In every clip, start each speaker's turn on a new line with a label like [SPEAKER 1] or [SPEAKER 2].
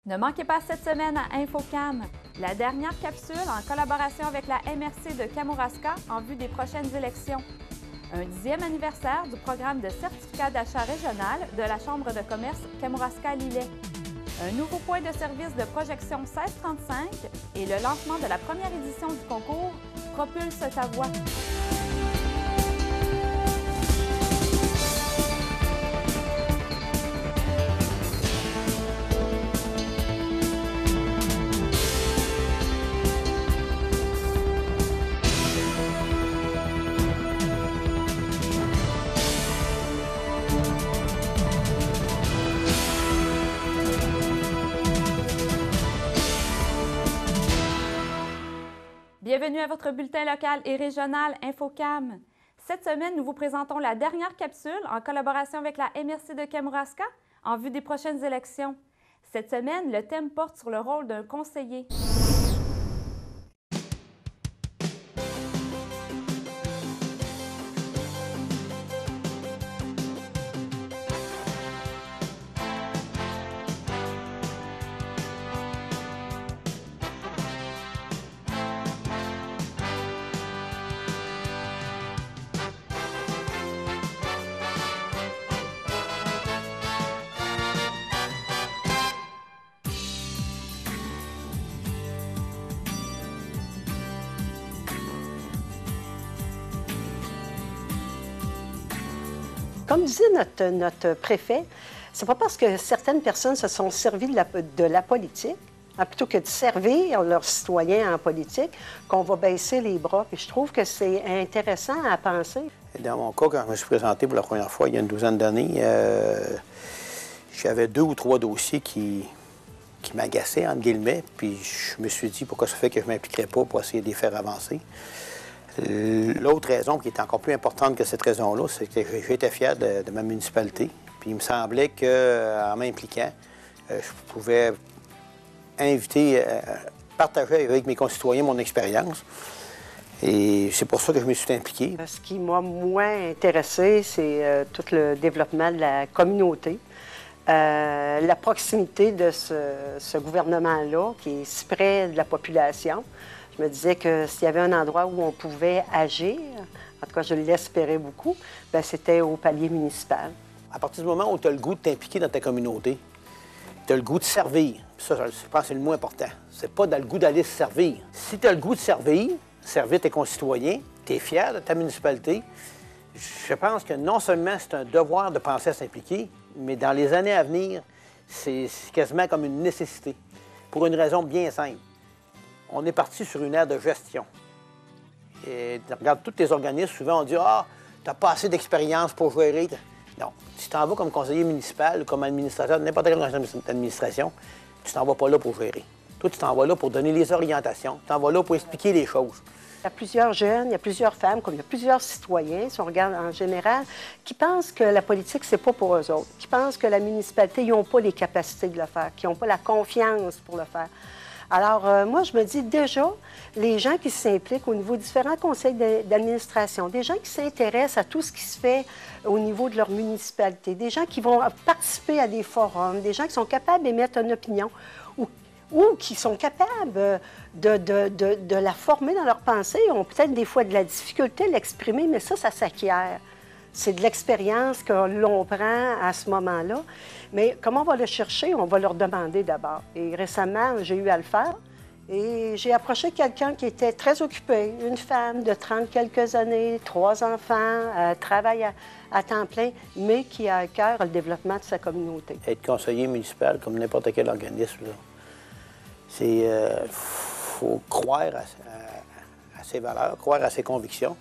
[SPEAKER 1] Ne manquez pas cette semaine à InfoCam, la dernière capsule en collaboration avec la MRC de Kamouraska en vue des prochaines élections. Un 10e anniversaire du programme de certificat d'achat régional de la Chambre de commerce Kamouraska-Lillet. Un nouveau point de service de projection 1635 et le lancement de la première édition du concours Propulse ta voix. Bienvenue à votre bulletin local et régional InfoCam. Cette semaine, nous vous présentons la dernière capsule en collaboration avec la MRC de Kamouraska en vue des prochaines élections. Cette semaine, le thème porte sur le rôle d'un conseiller.
[SPEAKER 2] Comme disait notre préfet, c'est pas parce que certaines personnes se sont servies de la politique, plutôt que de servir leurs citoyens en politique, qu'on va baisser les bras. Puis je trouve que c'est intéressant à penser.
[SPEAKER 3] Dans mon cas, quand je me suis présenté pour la première fois, il y a une douzaine d'années, j'avais 2 ou 3 dossiers qui m'agaçaient, entre guillemets, puis je me suis dit pourquoi ça fait que je ne m'impliquerais pas pour essayer de les faire avancer. L'autre raison qui est encore plus importante que cette raison-là, c'est que j'étais fier de ma municipalité. Puis il me semblait qu'en m'impliquant, je pouvais inviter, partager avec mes concitoyens mon expérience. Et c'est pour ça que je me suis impliqué.
[SPEAKER 2] Ce qui m'a moins intéressé, c'est tout le développement de la communauté. La proximité de ce gouvernement-là, qui est si près de la population. Je me disais que s'il y avait un endroit où on pouvait agir, en tout cas je l'espérais beaucoup, bien, c'était au palier municipal.
[SPEAKER 3] À partir du moment où tu as le goût de t'impliquer dans ta communauté, tu as le goût de servir. Ça, je pense que c'est le mot important. C'est pas dans le goût d'aller se servir. Si tu as le goût de servir tes concitoyens, tu es fier de ta municipalité, je pense que non seulement c'est un devoir de penser à s'impliquer, mais dans les années à venir, c'est quasiment comme une nécessité. Pour une raison bien simple. On est parti sur une ère de gestion. Et regarde, tous les organismes, souvent, on dit « Ah, tu n'as pas assez d'expérience pour gérer. » Non. Si tu t'en vas comme conseiller municipal, comme administrateur, n'importe quelle administration, tu t'en vas pas là pour gérer. Toi, tu t'en vas là pour donner les orientations. Tu t'en vas là pour expliquer les choses.
[SPEAKER 2] Il y a plusieurs jeunes, il y a plusieurs femmes, comme il y a plusieurs citoyens, si on regarde en général, qui pensent que la politique, c'est pas pour eux autres, qui pensent que la municipalité, ils n'ont pas les capacités de le faire, qui n'ont pas la confiance pour le faire. Alors, moi, je me dis déjà, les gens qui s'impliquent au niveau de différents conseils d'administration, des gens qui s'intéressent à tout ce qui se fait au niveau de leur municipalité, des gens qui vont participer à des forums, des gens qui sont capables d'émettre une opinion ou qui sont capables de la former dans leur pensée, ont peut-être des fois de la difficulté à l'exprimer, mais ça s'acquiert. C'est de l'expérience que l'on prend à ce moment-là. Mais comment on va le chercher? On va leur demander d'abord. Et récemment, j'ai eu à le faire. Et j'ai approché quelqu'un qui était très occupé, une femme de 30 quelques années, 3 enfants, travaille à temps plein, mais qui a à cœur le développement de sa communauté.
[SPEAKER 3] Être conseiller municipal, comme n'importe quel organisme, c'est faut croire à ses valeurs, croire à ses convictions,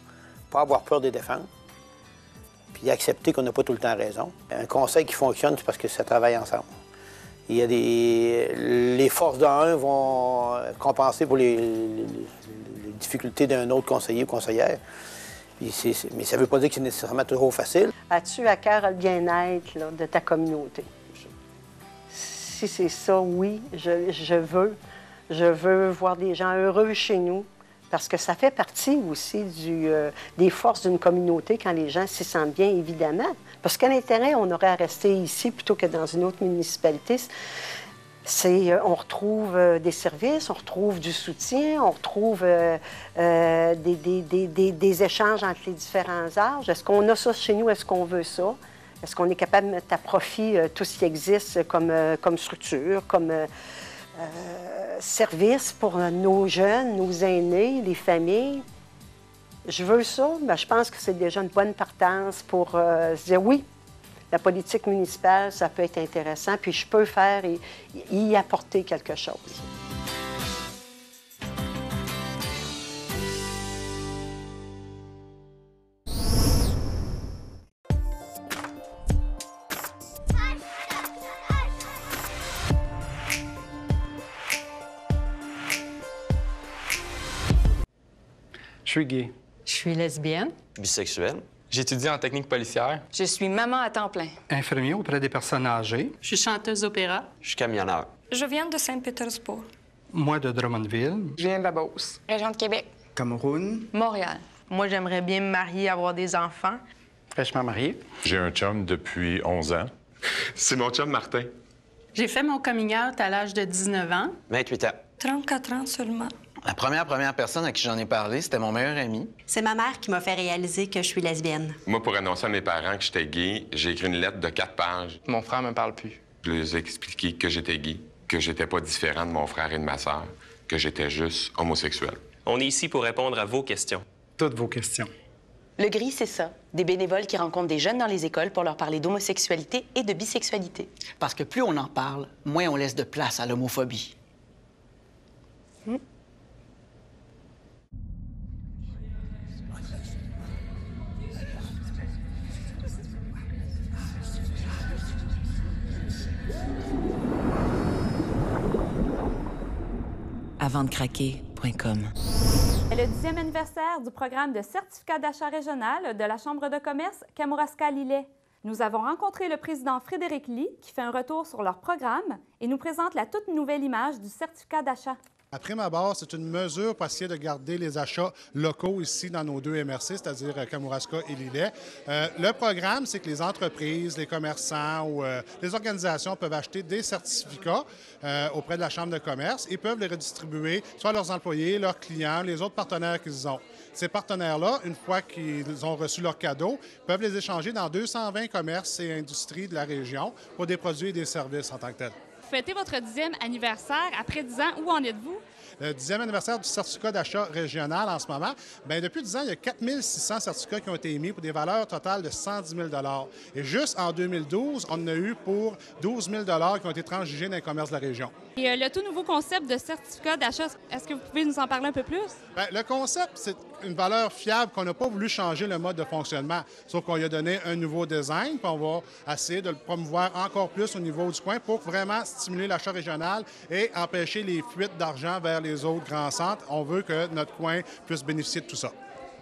[SPEAKER 3] pas avoir peur de les défendre, puis accepter qu'on n'a pas tout le temps raison. Un conseil qui fonctionne, c'est parce que ça travaille ensemble. Il y a les forces d'un vont compenser pour les difficultés d'un autre conseiller ou conseillère. Mais ça ne veut pas dire que c'est nécessairement toujours facile.
[SPEAKER 2] As-tu à cœur le bien-être de ta communauté? Si c'est ça, oui, je veux voir des gens heureux chez nous. Parce que ça fait partie aussi des forces d'une communauté quand les gens s'y sentent bien, évidemment. Parce quel intérêt on aurait à rester ici plutôt que dans une autre municipalité? On retrouve des services, on retrouve du soutien, on retrouve des échanges entre les différents âges. Est-ce qu'on a ça chez nous? Est-ce qu'on veut ça? Est-ce qu'on est capable de mettre à profit tout ce qui existe comme structure, comme service pour nos jeunes, nos aînés, les familles? Je veux ça, mais je pense que c'est déjà une bonne partance pour se dire oui. La politique municipale, ça peut être intéressant, puis je peux faire et y apporter quelque chose.
[SPEAKER 4] Je suis gay.
[SPEAKER 5] Je suis lesbienne.
[SPEAKER 6] Bisexuel.
[SPEAKER 4] J'étudie en technique policière.
[SPEAKER 5] Je suis maman à temps plein.
[SPEAKER 4] Infirmier auprès des personnes âgées.
[SPEAKER 7] Je suis chanteuse d'opéra.
[SPEAKER 6] Je suis camionneur.
[SPEAKER 7] Je viens de Saint-Pétersbourg.
[SPEAKER 4] Moi, de Drummondville.
[SPEAKER 8] Je viens de la Beauce.
[SPEAKER 7] Région de Québec.
[SPEAKER 8] Cameroun.
[SPEAKER 5] Montréal.
[SPEAKER 9] Moi, j'aimerais bien me marier, avoir des enfants.
[SPEAKER 4] Fraîchement marié.
[SPEAKER 10] J'ai un chum depuis 11 ans.
[SPEAKER 11] C'est mon chum Martin.
[SPEAKER 7] J'ai fait mon coming out à l'âge de 19 ans.
[SPEAKER 6] 28 ans.
[SPEAKER 7] 34 ans seulement.
[SPEAKER 12] La première personne à qui j'en ai parlé, c'était mon meilleur ami.
[SPEAKER 13] C'est ma mère qui m'a fait réaliser que je suis lesbienne.
[SPEAKER 11] Moi, pour annoncer à mes parents que j'étais gay, j'ai écrit une lettre de 4 pages.
[SPEAKER 4] Mon frère me parle plus.
[SPEAKER 11] Je leur ai expliqué que j'étais gay, que j'étais pas différent de mon frère et de ma sœur, que j'étais juste homosexuel.
[SPEAKER 14] On est ici pour répondre à vos questions.
[SPEAKER 4] Toutes vos questions.
[SPEAKER 15] Le GRI, c'est ça. Des bénévoles qui rencontrent des jeunes dans les écoles pour leur parler d'homosexualité et de bisexualité.
[SPEAKER 12] Parce que plus on en parle, moins on laisse de place à l'homophobie.
[SPEAKER 16] Avantdecraquer.com.
[SPEAKER 1] C'est le 10e anniversaire du programme de certificat d'achat régional de la Chambre de commerce Kamouraska-Lillet. Nous avons rencontré le président Frédéric Ly qui fait un retour sur leur programme et nous présente la toute nouvelle image du certificat d'achat.
[SPEAKER 17] À prime abord, c'est une mesure pour essayer de garder les achats locaux ici dans nos deux MRC, c'est-à-dire Kamouraska et Lillet. Le programme, c'est que les entreprises, les commerçants ou les organisations peuvent acheter des certificats auprès de la Chambre de commerce et peuvent les redistribuer soit à leurs employés, leurs clients, les autres partenaires qu'ils ont. Ces partenaires-là, une fois qu'ils ont reçu leur cadeau, peuvent les échanger dans 220 commerces et industries de la région pour des produits et des services en tant que tels.
[SPEAKER 1] Vous fêtez votre 10e anniversaire après 10 ans. Où en êtes-vous?
[SPEAKER 17] Le 10e anniversaire du certificat d'achat régional en ce moment. Bien, depuis 10 ans, il y a 4600 certificats qui ont été émis pour des valeurs totales de 110 000 $. Et juste en 2012, on en a eu pour 12 000 $ qui ont été transigés dans les commerces de la région.
[SPEAKER 1] Et le tout nouveau concept de certificat d'achat, est-ce que vous pouvez nous en parler un peu plus?
[SPEAKER 17] Bien, le concept, c'est une valeur fiable qu'on n'a pas voulu changer le mode de fonctionnement. Sauf qu'on lui a donné un nouveau design, puis on va essayer de le promouvoir encore plus au niveau du coin pour vraiment stimuler l'achat régional et empêcher les fuites d'argent vers les autres grands centres. On veut que notre coin puisse bénéficier de tout ça.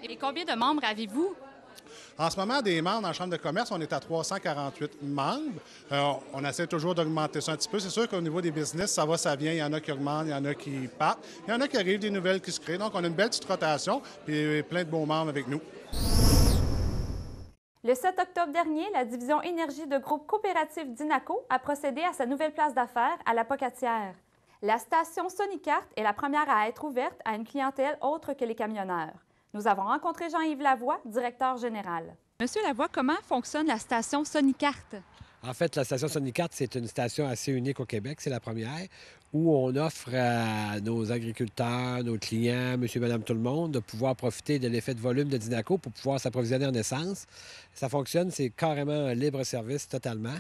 [SPEAKER 1] Et combien de membres avez-vous?
[SPEAKER 17] En ce moment, des membres dans la Chambre de commerce, on est à 348 membres. On essaie toujours d'augmenter ça un petit peu. C'est sûr qu'au niveau des business, ça va, ça vient. Il y en a qui augmentent, il y en a qui partent. Il y en a qui arrivent, des nouvelles qui se créent. Donc, on a une belle petite rotation et plein de beaux membres avec nous.
[SPEAKER 1] Le 7 octobre dernier, la division énergie de groupe coopératif Dinaco a procédé à sa nouvelle place d'affaires à la Pocatière. La station Sonicart est la première à être ouverte à une clientèle autre que les camionneurs. Nous avons rencontré Jean-Yves Lavoie, directeur général. Monsieur Lavoie, comment fonctionne la station Sonicart?
[SPEAKER 18] En fait, la station Sonicart, c'est une station assez unique au Québec. C'est la première où on offre à nos agriculteurs, nos clients, monsieur, madame, tout le monde, de pouvoir profiter de l'effet de volume de Dinaco pour pouvoir s'approvisionner en essence. Ça fonctionne, c'est carrément un libre-service totalement,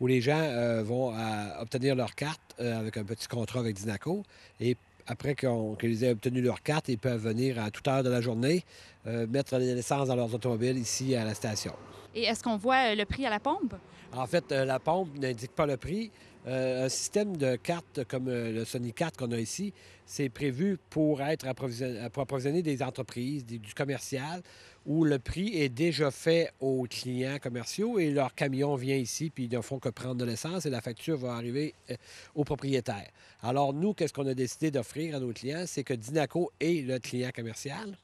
[SPEAKER 18] où les gens vont obtenir leur carte avec un petit contrat avec Dinaco. Et après qu'ils aient obtenu leur carte, ils peuvent venir à toute heure de la journée mettre l'essence dans leurs automobiles ici à la station.
[SPEAKER 1] Et est-ce qu'on voit le prix à la pompe?
[SPEAKER 18] En fait, la pompe n'indique pas le prix. Un système de cartes comme le Sonicart qu'on a ici, c'est prévu pour approvisionner des entreprises, du commercial, où le prix est déjà fait aux clients commerciaux et leur camion vient ici, puis ils ne font que prendre de l'essence et la facture va arriver au propriétaire. Alors nous, qu'est-ce qu'on a décidé d'offrir à nos clients? C'est que Dinaco est le client commercial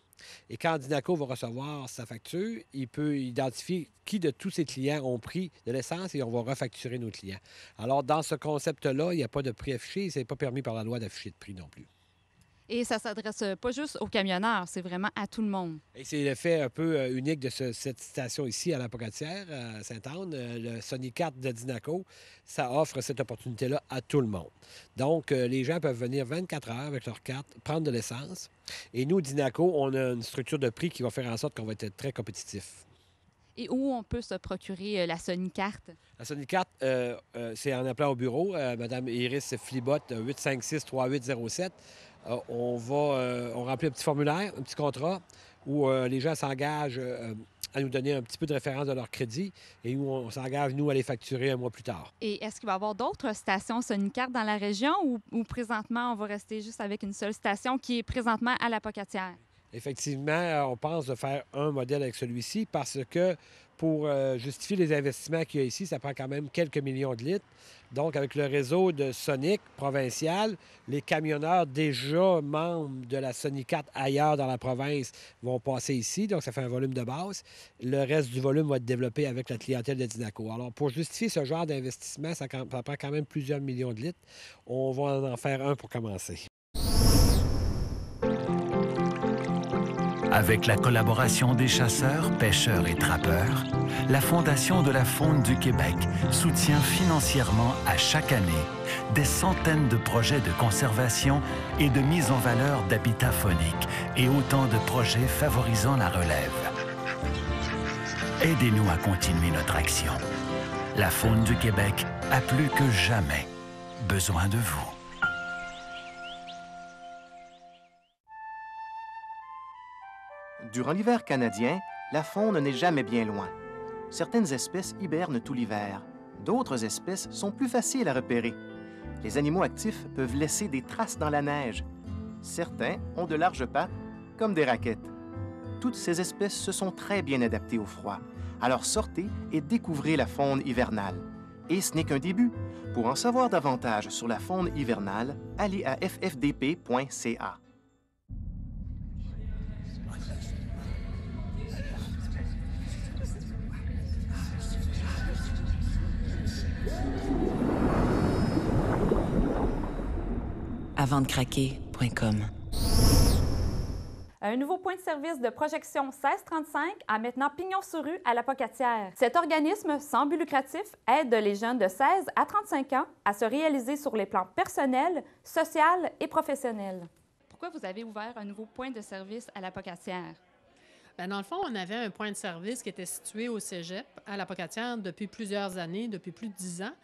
[SPEAKER 18] Et quand Dinaco va recevoir sa facture, il peut identifier qui de tous ses clients ont pris de l'essence et on va refacturer nos clients. Alors, dans ce concept-là, il n'y a pas de prix affiché. Ce n'est pas permis par la loi d'afficher de prix non plus.
[SPEAKER 1] Et ça ne s'adresse pas juste aux camionneurs, c'est vraiment à tout le monde.
[SPEAKER 18] Et c'est l'effet un peu unique de cette station ici à la Pocatière, à Sainte-Anne. Le Sonicat de Dinaco, ça offre cette opportunité-là à tout le monde. Donc, les gens peuvent venir 24 heures avec leur carte, prendre de l'essence. Et nous, Dinaco, on a une structure de prix qui va faire en sorte qu'on va être très compétitif.
[SPEAKER 1] Et où on peut se procurer la Sonicart?
[SPEAKER 18] La Sonicart, c'est en appelant au bureau, Mme Iris Flibot, 856-3807. On remplit un petit formulaire, un petit contrat, où les gens s'engagent à nous donner un petit peu de référence de leur crédit et où on s'engage, nous, à les facturer un mois plus tard.
[SPEAKER 1] Et est-ce qu'il va y avoir d'autres stations Sonicart dans la région ou présentement, on va rester juste avec une seule station qui est présentement à la Pocatière?
[SPEAKER 18] Effectivement, on pense de faire un modèle avec celui-ci parce que pour justifier les investissements qu'il y a ici, ça prend quand même quelques millions de litres. Donc, avec le réseau de Sonic provincial, les camionneurs déjà membres de la Sonicart ailleurs dans la province vont passer ici. Donc, ça fait un volume de base. Le reste du volume va être développé avec la clientèle de Dinaco. Alors, pour justifier ce genre d'investissement, ça prend quand même plusieurs millions de litres. On va en faire un pour commencer.
[SPEAKER 6] Avec la collaboration des chasseurs, pêcheurs et trappeurs, la Fondation de la faune du Québec soutient financièrement à chaque année des centaines de projets de conservation et de mise en valeur d'habitats fauniques et autant de projets favorisant la relève. Aidez-nous à continuer notre action. La faune du Québec a plus que jamais besoin de vous.
[SPEAKER 19] Durant l'hiver canadien, la faune n'est jamais bien loin. Certaines espèces hibernent tout l'hiver. D'autres espèces sont plus faciles à repérer. Les animaux actifs peuvent laisser des traces dans la neige. Certains ont de larges pattes, comme des raquettes. Toutes ces espèces se sont très bien adaptées au froid. Alors sortez et découvrez la faune hivernale. Et ce n'est qu'un début. Pour en savoir davantage sur la faune hivernale, allez à ffdp.ca.
[SPEAKER 16] Avantdecraquer.com.
[SPEAKER 1] Un nouveau point de service de projection 1635 a maintenant pignon sur rue à la Pocatière. Cet organisme sans but lucratif aide les jeunes de 16 à 35 ans à se réaliser sur les plans personnels, social et professionnel. Pourquoi vous avez ouvert un nouveau point de service à la Pocatière?
[SPEAKER 7] Bien, dans le fond, on avait un point de service qui était situé au cégep à la Pocatière depuis plusieurs années, depuis plus de 10 ans.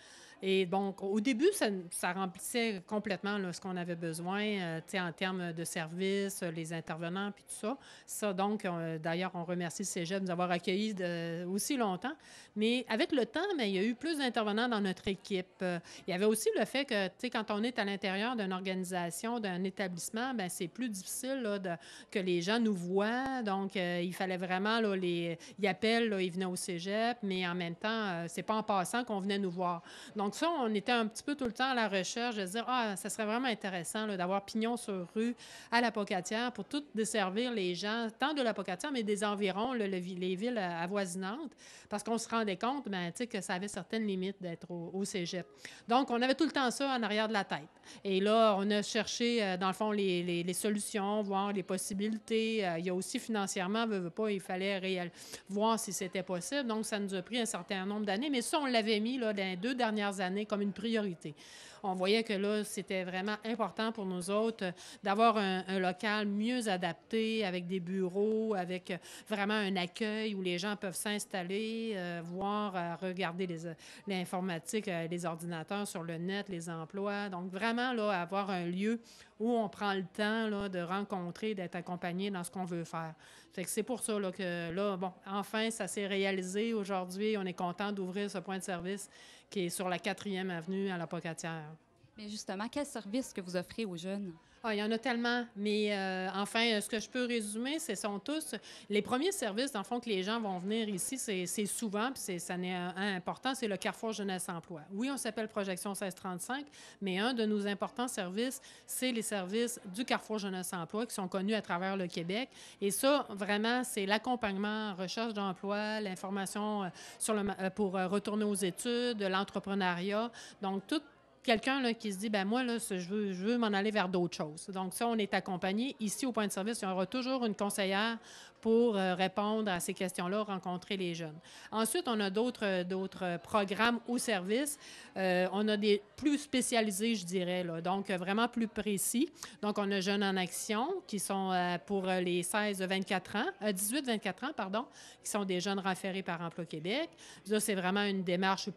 [SPEAKER 7] Et donc, au début, ça remplissait complètement là, ce qu'on avait besoin, en termes de services, les intervenants, puis tout ça. Ça, donc, d'ailleurs, on remercie le cégep de nous avoir accueillis aussi longtemps. Mais avec le temps, bien, il y a eu plus d'intervenants dans notre équipe. Il y avait aussi le fait que, quand on est à l'intérieur d'une organisation, d'un établissement, bien, c'est plus difficile là, que les gens nous voient. Donc, il fallait vraiment, là, ils appellent, là, ils venaient au cégep, mais en même temps, c'est pas en passant qu'on venait nous voir. Donc, ça, on était un petit peu tout le temps à la recherche de se dire, ça serait vraiment intéressant là, d'avoir pignon sur rue à la Pocatière pour tout desservir les gens, tant de la Pocatière, mais des environs, les villes avoisinantes, parce qu'on se rendait compte que ça avait certaines limites d'être au cégep. Donc, on avait tout le temps ça en arrière de la tête. Et là, on a cherché, dans le fond, les solutions, voir les possibilités. Il y a aussi financièrement, il fallait voir si c'était possible. Donc, ça nous a pris un certain nombre d'années, mais ça, on l'avait mis là, dans les 2 dernières années comme une priorité. On voyait que là, c'était vraiment important pour nous autres d'avoir un local mieux adapté, avec des bureaux, avec vraiment un accueil où les gens peuvent s'installer, voir, regarder l'informatique, les ordinateurs sur le net, les emplois. Donc, vraiment, là, avoir un lieu où on prend le temps là, de rencontrer, d'être accompagné dans ce qu'on veut faire. Fait que c'est pour ça là, que là, bon, enfin, ça s'est réalisé aujourd'hui. On est content d'ouvrir ce point de service qui est sur la 4e avenue à la Pocatière.
[SPEAKER 1] Mais justement, quel service que vous offrez aux jeunes?
[SPEAKER 7] Ah, il y en a tellement, mais enfin, ce que je peux résumer, ce sont tous les premiers services, dans le fond, que les gens vont venir ici, c'est souvent, puis ça n'est un important, c'est le Carrefour Jeunesse-Emploi. Oui, on s'appelle Projection 1635, mais un de nos importants services, c'est les services du Carrefour Jeunesse-Emploi qui sont connus à travers le Québec. Et ça, vraiment, c'est l'accompagnement, recherche d'emploi, l'information pour retourner aux études, l'entrepreneuriat, donc tout. Quelqu'un là, qui se dit, ben moi, là, je veux m'en aller vers d'autres choses. Donc, ça, on est accompagné. Ici, au point de service, il y aura toujours une conseillère pour répondre à ces questions-là, rencontrer les jeunes. Ensuite, on a d'autres programmes ou services. On a des plus spécialisés, je dirais, là, donc vraiment plus précis. Donc, on a Jeunes en action, qui sont pour les 18-24 ans, pardon, qui sont des jeunes référés par Emploi Québec. Ça, c'est vraiment une démarche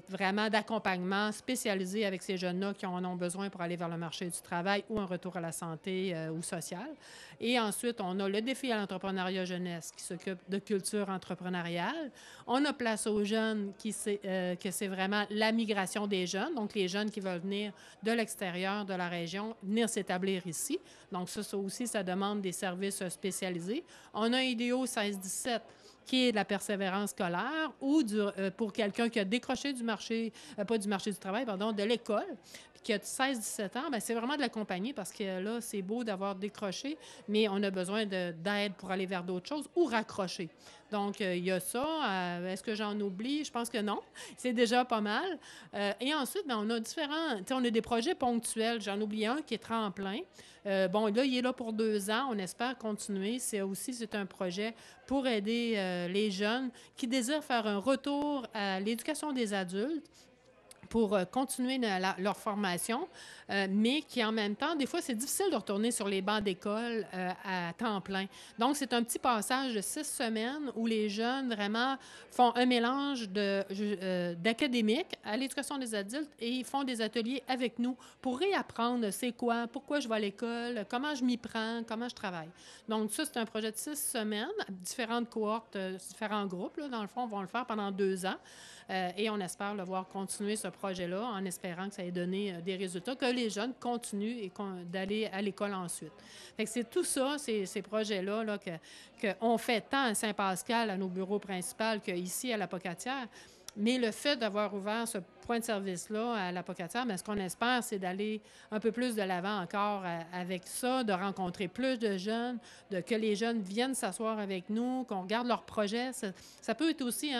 [SPEAKER 7] vraiment d'accompagnement spécialisé avec ces jeunes-là qui en ont besoin pour aller vers le marché du travail ou un retour à la santé ou social. Et ensuite, on a le défi à l'entrepreneuriat jeunesse qui s'occupe de culture entrepreneuriale. On a Place aux jeunes que c'est vraiment la migration des jeunes, donc les jeunes qui veulent venir de l'extérieur de la région, venir s'établir ici. Donc ça aussi, ça demande des services spécialisés. On a IDEO 16-17 qui est de la persévérance scolaire ou pour quelqu'un qui a décroché du marché, pas du marché du travail, pardon, de l'école, puis qui a 16-17 ans, bien, c'est vraiment de l'accompagner parce que là, c'est beau d'avoir décroché, mais on a besoin d'aide pour aller vers d'autres choses ou raccrocher. Donc, il y a ça. Est-ce que j'en oublie? Je pense que non. C'est déjà pas mal. Et ensuite, bien, on a on a des projets ponctuels. J'en oublie un qui est tremplin. Bon, là, il est là pour 2 ans. On espère continuer. C'est un projet pour aider les jeunes qui désirent faire un retour à l'éducation des adultes pour continuer leur formation, mais qui, en même temps, des fois, c'est difficile de retourner sur les bancs d'école à temps plein. Donc, c'est un petit passage de 6 semaines où les jeunes, vraiment, font un mélange d'académique à l'éducation des adultes et ils font des ateliers avec nous pour réapprendre c'est quoi, pourquoi je vais à l'école, comment je m'y prends, comment je travaille. Donc, ça, c'est un projet de 6 semaines, différentes cohortes, différents groupes, là, dans le fond, vont le faire pendant 2 ans. Et on espère le voir continuer ce projet-là en espérant que ça ait donné des résultats, que les jeunes continuent d'aller à l'école ensuite. Fait que c'est tout ça, ces projets-là là, qu'on fait tant à Saint-Pascal, à nos bureaux principaux, qu'ici à l'Apocatière. Mais le fait d'avoir ouvert ce point de service-là à l'Apocatière, ce qu'on espère, c'est d'aller un peu plus de l'avant encore avec ça, de rencontrer plus de jeunes, que les jeunes viennent s'asseoir avec nous, qu'on regarde leurs projets. Ça peut être aussi,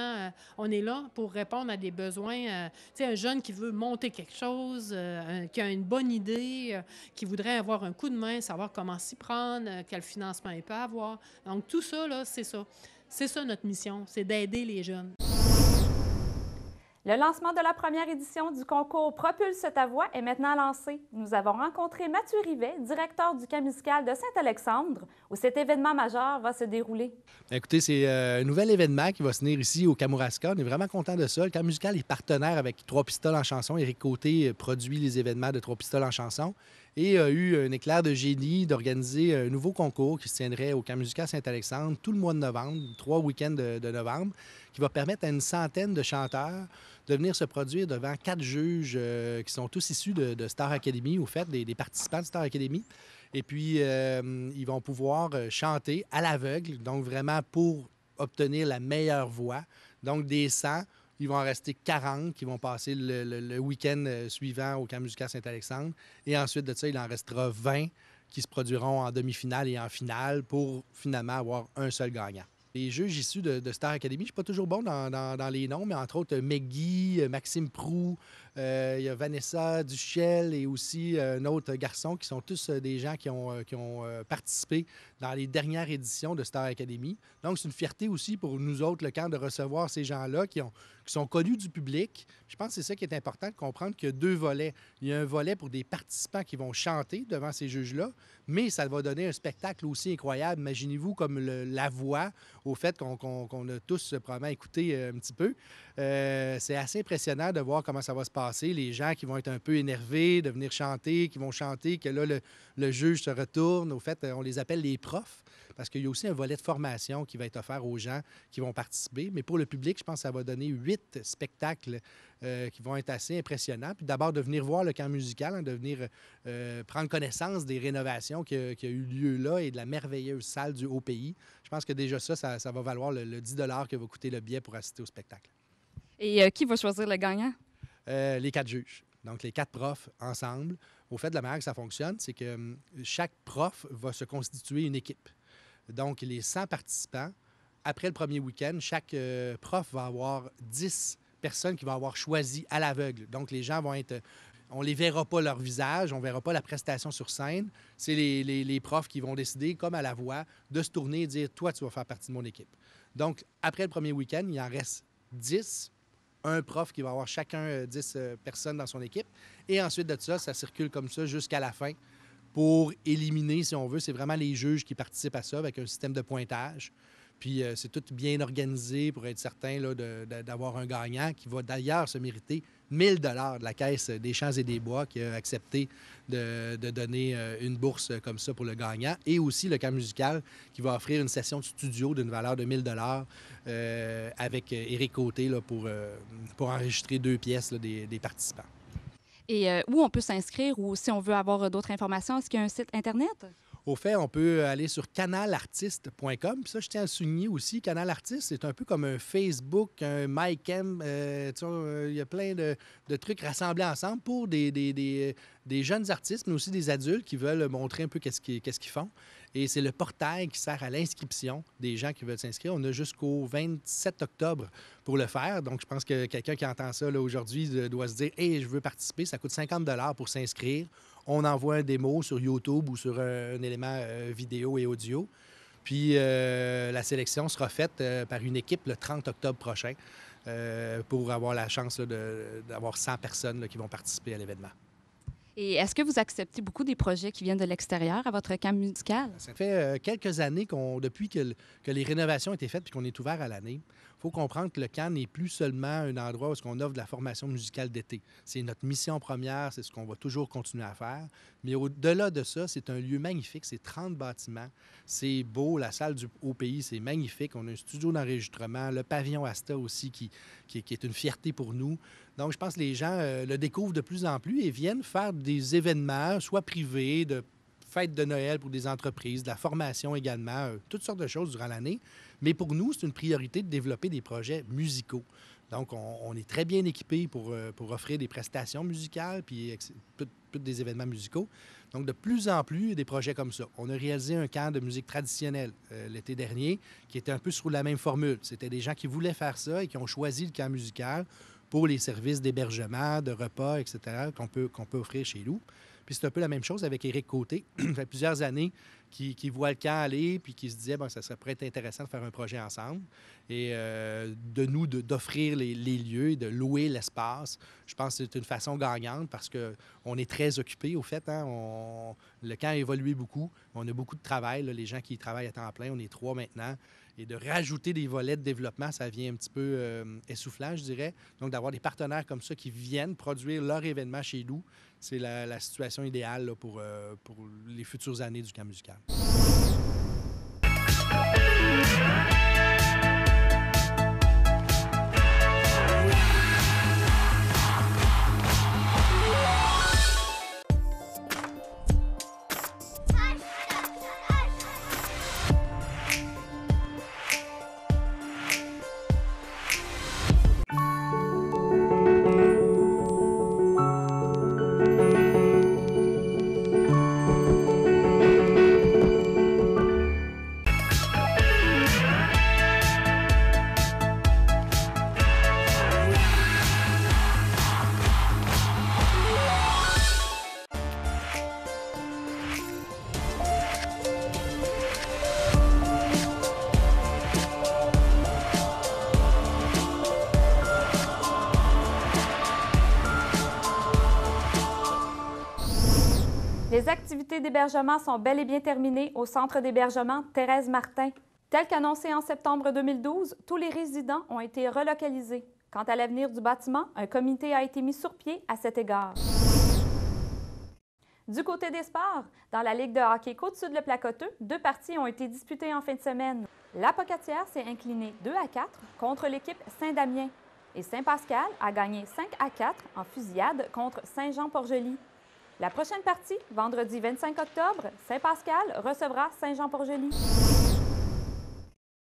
[SPEAKER 7] on est là pour répondre à des besoins. Tu sais, un jeune qui veut monter quelque chose, qui a une bonne idée, qui voudrait avoir un coup de main, savoir comment s'y prendre, quel financement il peut avoir. Donc, tout ça, là, c'est ça. C'est ça notre mission, c'est d'aider les jeunes.
[SPEAKER 1] Le lancement de la première édition du concours Propulse ta voix est maintenant lancé. Nous avons rencontré Mathieu Rivet, directeur du camp musical de Saint-Alexandre, où cet événement majeur va se dérouler.
[SPEAKER 20] Écoutez, c'est un nouvel événement qui va se tenir ici au Kamouraska. On est vraiment content de ça. Le camp musical est partenaire avec Trois Pistoles en chanson. Éric Côté produit les événements de Trois Pistoles en chanson et a eu un éclair de génie d'organiser un nouveau concours qui se tiendrait au camp musical Saint-Alexandre tout le mois de novembre, 3 week-ends de novembre, qui va permettre à une centaine de chanteurs de venir se produire devant 4 juges qui sont tous issus de Star Academy, au fait, des participants de Star Academy. Et puis, ils vont pouvoir chanter à l'aveugle, donc vraiment pour obtenir la meilleure voix. Donc, des 100, il va en rester 40 qui vont passer le week-end suivant au camp musical Saint-Alexandre. Et ensuite de ça, il en restera 20 qui se produiront en demi-finale et en finale pour finalement avoir un seul gagnant. Les juges issus de Star Academy, je ne suis pas toujours bon dans les noms, mais entre autres Meggy, Maxime Proulx, il y a Vanessa Duchel et aussi un autre garçon qui sont tous des gens qui ont participé dans les dernières éditions de Star Academy. Donc, c'est une fierté aussi pour nous autres, le camp, de recevoir ces gens-là qui sont connus du public. Je pense que c'est ça qui est important de comprendre qu'il y a 2 volets. Il y a un volet pour des participants qui vont chanter devant ces juges-là, mais ça va donner un spectacle aussi incroyable. Imaginez-vous comme la voix, au fait qu'on a tous probablement écouté un petit peu. C'est assez impressionnant de voir comment ça va se passer. Les gens qui vont être un peu énervés de venir chanter, qui vont chanter, que là, le juge se retourne. Au fait, on les appelle les profs. parce qu'il y a aussi un volet de formation qui va être offert aux gens qui vont participer. Mais pour le public, je pense que ça va donner 8 spectacles qui vont être assez impressionnants. Puis d'abord, de venir voir le camp musical, hein, de venir prendre connaissance des rénovations qui a eu lieu là et de la merveilleuse salle du Haut-Pays. Je pense que déjà ça va valoir le 10 $ que va coûter le billet pour assister au spectacle.
[SPEAKER 1] Et qui va choisir le gagnant?
[SPEAKER 20] Les 4 juges. Donc, les 4 profs ensemble. Au fait, de la manière que ça fonctionne, c'est que chaque prof va se constituer une équipe. Donc, les 100 participants, après le premier week-end, chaque prof va avoir 10 personnes qui vont avoir choisi à l'aveugle. Donc, les gens vont être... On ne les verra pas leur visage, on ne verra pas la prestation sur scène. C'est les profs qui vont décider, comme à la voix, de se tourner et dire « Toi, tu vas faire partie de mon équipe ». Donc, après le premier week-end, il en reste 10. Un prof qui va avoir chacun 10 personnes dans son équipe. Et ensuite de ça circule comme ça jusqu'à la fin pour éliminer, si on veut. C'est vraiment les juges qui participent à ça avec un système de pointage. Puis c'est tout bien organisé pour être certain là, d'avoir un gagnant qui va d'ailleurs se mériter 1 000 $ de la Caisse des Champs et des Bois qui a accepté de donner une bourse comme ça pour le gagnant. Et aussi le camp musical qui va offrir une session de studio d'une valeur de 1 000 $ avec Éric Côté là, pour enregistrer 2 pièces là, des participants.
[SPEAKER 1] Et où on peut s'inscrire ou si on veut avoir d'autres informations, est-ce qu'il y a un site Internet?
[SPEAKER 20] Au fait, on peut aller sur canalartiste.com. Puis ça, je tiens à le souligner aussi. Canal Artiste, c'est un peu comme un Facebook, un MyCam. Il y a plein de trucs rassemblés ensemble pour des jeunes artistes, mais aussi des adultes qui veulent montrer un peu qu'est-ce qu'ils font. Et c'est le portail qui sert à l'inscription des gens qui veulent s'inscrire. On a jusqu'au 27 octobre pour le faire. Donc, je pense que quelqu'un qui entend ça là, aujourd'hui doit se dire « Hey, je veux participer ». Ça coûte 50 $ pour s'inscrire. On envoie un démo sur YouTube ou sur un élément vidéo et audio. Puis la sélection sera faite par une équipe le 30 octobre prochain pour avoir la chance d'avoir 100 personnes là, qui vont participer à l'événement.
[SPEAKER 1] Et est-ce que vous acceptez beaucoup des projets qui viennent de l'extérieur à votre camp musical?
[SPEAKER 20] Ça fait quelques années depuis que les rénovations ont été faites puis qu'on est ouvert à l'année. Il faut comprendre que le camp n'est plus seulement un endroit où on offre de la formation musicale d'été. C'est notre mission première, c'est ce qu'on va toujours continuer à faire. Mais au-delà de ça, c'est un lieu magnifique, c'est 30 bâtiments. C'est beau, la salle du Haut-Pays, c'est magnifique. On a un studio d'enregistrement, le pavillon Asta aussi qui est une fierté pour nous. Donc, je pense que les gens le découvrent de plus en plus et viennent faire des événements, soit privés, de fêtes de Noël pour des entreprises, de la formation également, toutes sortes de choses durant l'année. Mais pour nous, c'est une priorité de développer des projets musicaux. Donc, on est très bien équipés pour offrir des prestations musicales puis tous des événements musicaux. Donc, de plus en plus, des projets comme ça. On a réalisé un camp de musique traditionnelle l'été dernier qui était un peu sur la même formule. C'était des gens qui voulaient faire ça et qui ont choisi le camp musical pour les services d'hébergement, de repas, etc., qu'on peut offrir chez nous. Puis c'est un peu la même chose avec Éric Côté. Ça fait plusieurs années qu'il voit le camp aller puis qu'il se disait bon, ça pourrait être intéressant de faire un projet ensemble et d'offrir les lieux et de louer l'espace. Je pense que c'est une façon gagnante parce qu'on est très occupés, au fait. Hein? Le camp a évolué beaucoup. On a beaucoup de travail. Là, les gens qui y travaillent à temps plein, on est 3 maintenant. Et de rajouter des volets de développement, ça vient un petit peu essoufflant, je dirais. Donc, d'avoir des partenaires comme ça qui viennent produire leur événement chez nous, c'est la situation idéale là, pour les futures années du camp musical.
[SPEAKER 1] Les activités d'hébergement sont bel et bien terminées au centre d'hébergement Thérèse Martin. Tel qu'annoncé en septembre 2012, tous les résidents ont été relocalisés. Quant à l'avenir du bâtiment, un comité a été mis sur pied à cet égard. Du côté des sports, dans la Ligue de hockey Côte-Sud-le-Placoteux, 2 parties ont été disputées en fin de semaine. La Pocatière s'est inclinée 2-4 contre l'équipe Saint-Damien et Saint-Pascal a gagné 5-4 en fusillade contre Saint-Jean-Port-Joli. La prochaine partie, vendredi 25 octobre, Saint-Pascal recevra Saint-Jean-Port-Joli.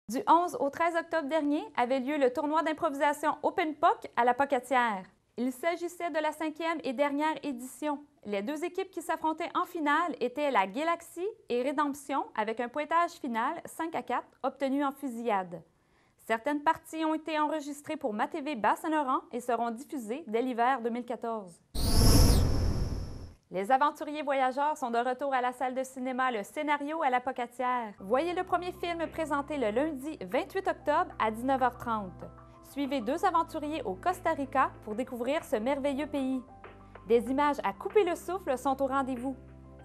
[SPEAKER 1] Du 11 au 13 octobre dernier avait lieu le tournoi d'improvisation Open Puck à la Pocatière. Il s'agissait de la 5e et dernière édition. Les 2 équipes qui s'affrontaient en finale étaient la Galaxie et Rédemption avec un pointage final 5-4 obtenu en fusillade. Certaines parties ont été enregistrées pour MaTV Bas-Saint-Laurent et seront diffusées dès l'hiver 2014. Les aventuriers voyageurs sont de retour à la salle de cinéma Le Scénario à la Pocatière. Voyez le premier film présenté le lundi 28 octobre à 19h30. Suivez 2 aventuriers au Costa Rica pour découvrir ce merveilleux pays. Des images à couper le souffle sont au rendez-vous.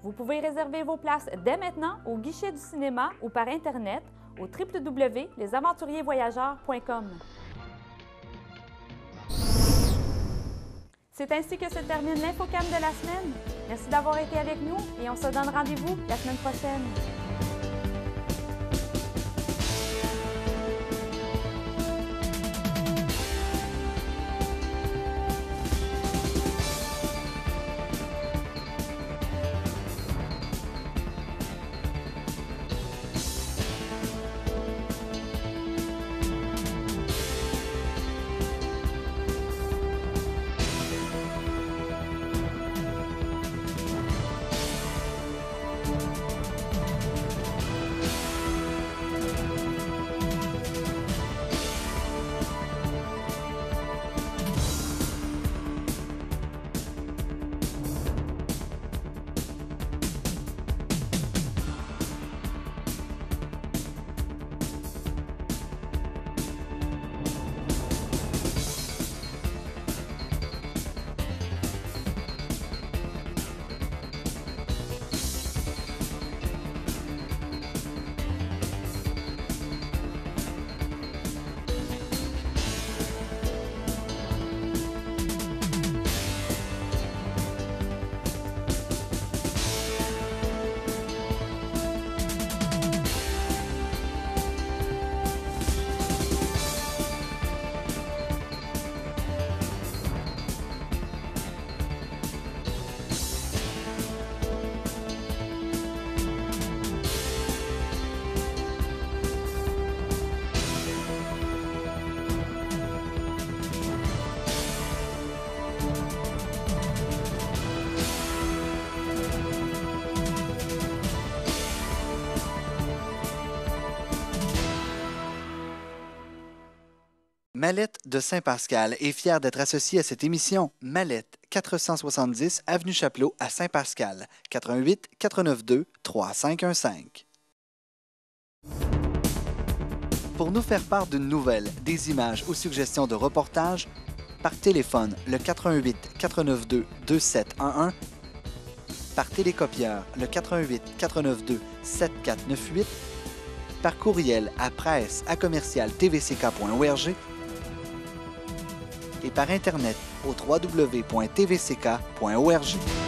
[SPEAKER 1] Vous pouvez réserver vos places dès maintenant au guichet du cinéma ou par Internet au www.lesaventuriersvoyageurs.com. C'est ainsi que se termine l'Infocam de la semaine. Merci d'avoir été avec nous et on se donne rendez-vous la semaine prochaine.
[SPEAKER 20] Mallette de Saint-Pascal est fière d'être associée à cette émission. Mallette, 470 Avenue Chapelot à Saint-Pascal, 88 492 3515. Pour nous faire part d'une nouvelle, des images ou suggestions de reportages, par téléphone le 88 492 2711, par télécopieur le 88 492 7498, par courriel à presse@commercial-tvck.org et par Internet au www.tvck.org.